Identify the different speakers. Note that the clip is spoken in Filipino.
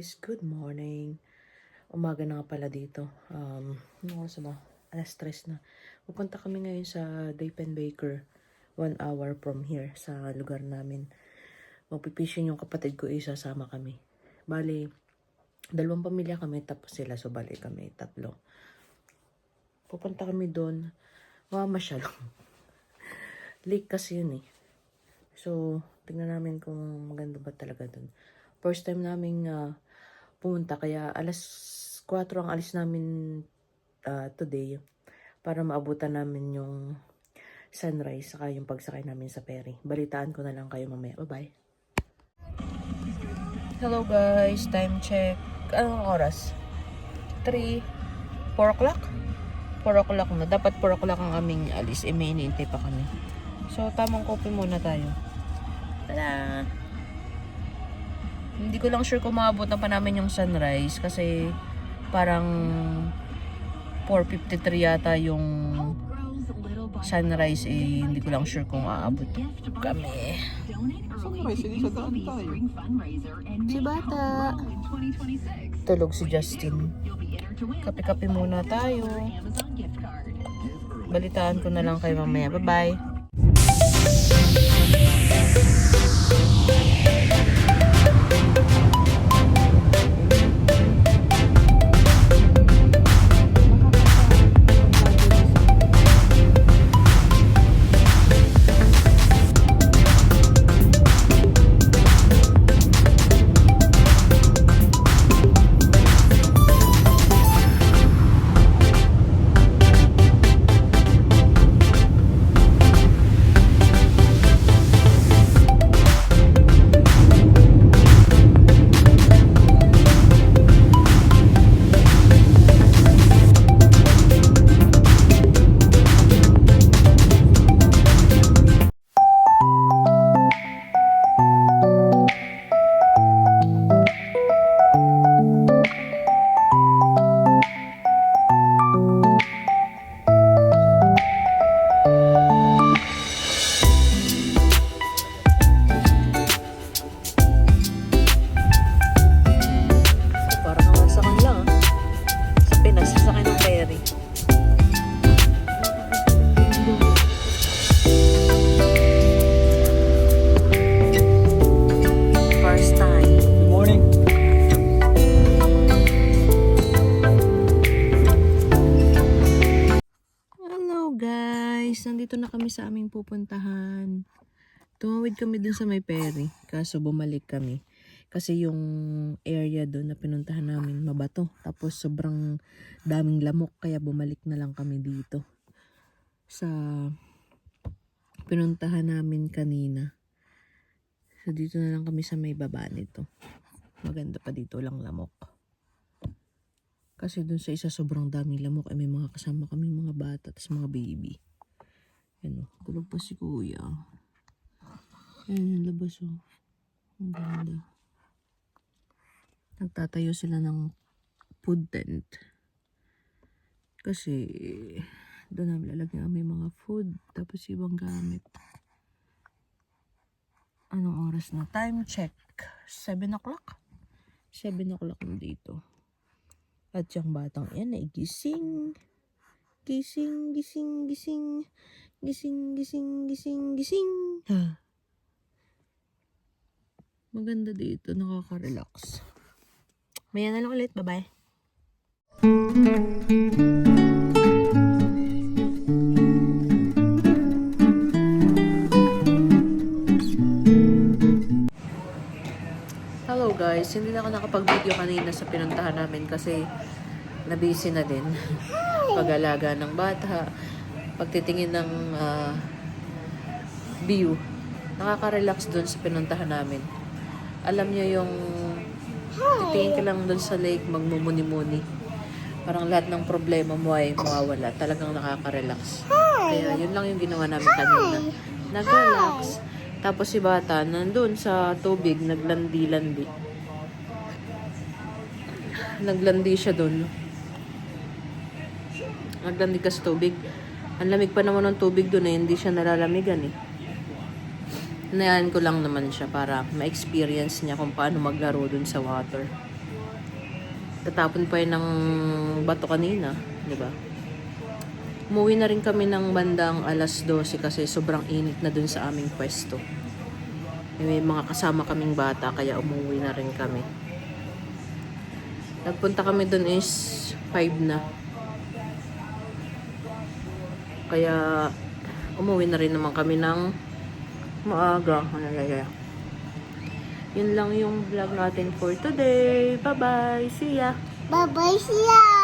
Speaker 1: guys, good morning. Umaga na nga pala dito. Ano oras na ba? 3:00 na. Pupunta kami ngayon sa Day-Pen Baker. 1 hour from here sa lugar namin. Magpipisyon yung kapatid ko, isasama kami. Bali, 2 pamilya kami, tapos sila. So, bali kami, 3. Pupunta kami doon. Mamasyal. Lake kasi yun eh. So, tingnan namin kung maganda ba talaga doon. First time namin pumunta, kaya 4:00 ang alis namin today para maabutan namin yung sunrise saka yung pagsakay namin sa ferry. Balitaan ko na lang kayo mamaya. Bye-bye! Hello guys! Time check. Anong oras? 4 o'clock? 4 o'clock na. Dapat 4 o'clock ang aming alis. May iniintay pa kami. So, tamang coffee muna tayo. Tada! Hindi ko lang sure kung maabutan pa namin yung sunrise kasi parang 4:53 yata yung sunrise eh. Hindi ko lang sure kung aabot kami.
Speaker 2: Sunrise, hindi sa daan tayo.
Speaker 1: Si Bata. Tulog si Justin. Kape-kape muna tayo. Balitaan ko na lang kayo mamaya. Bye-bye! Nandito na kami sa aming pupuntahan. Tumawid kami dun sa may ferry. Kaso bumalik kami. Kasi yung area dun na pinuntahan namin mabato. Tapos sobrang daming lamok. Kaya bumalik na lang kami dito. Sa pinuntahan namin kanina. So dito na lang kami sa may baba nito. Maganda pa dito lang lamok. Kasi dun sa isa sobrang daming lamok. May mga kasama kami mga bata. Tapos mga baby. Ano, tulog pa si kuya. Ayan, yung labas oh. Ang ganda. Nagtatayo sila ng food tent. Kasi, doon namin lalagyan may mga food. Tapos ibang gamit. Anong oras na? Time check. 7 o'clock? 7 o'clock na dito. At yung batang yan ay gising. Gising, gising, gising. Gising, gising, gising, gising. Maganda dito, nakaka-relax. Maya na lang ulit, bye-bye. Hello guys, hindi na ako nakapag-video kanina sa pinuntahan namin kasi nabisi na din. Pag-alaga ng bata, pagtitingin ng view. Nakaka-relax dun sa pinuntahan namin. Alam niyo yung titingin ka lang dun sa lake, magmumuni-muni. Parang lahat ng problema mo ay mawawala. Talagang nakaka-relax. Kaya yun lang yung ginawa namin kanina. Nag-relax. Tapos si Bata nandun sa tubig, naglandi-landi. Naglandi siya dun. Naglandi ka sa tubig. Ang lamig pa naman ng tubig doon eh, hindi siya nalalamigan eh. Hinayaan ko lang naman siya para ma-experience niya kung paano maglaro dun sa water. Tatapon pa yun ng bato kanina, di ba? Umuwi na rin kami ng bandang alas 12 kasi sobrang init na dun sa aming pwesto. May mga kasama kaming bata kaya umuwi na rin kami. Nagpunta kami dun is 5 na. Kaya umuwi na rin naman kami ng maaga. Yun lang yung vlog natin for today. Bye-bye. See ya.
Speaker 3: Bye-bye, siya.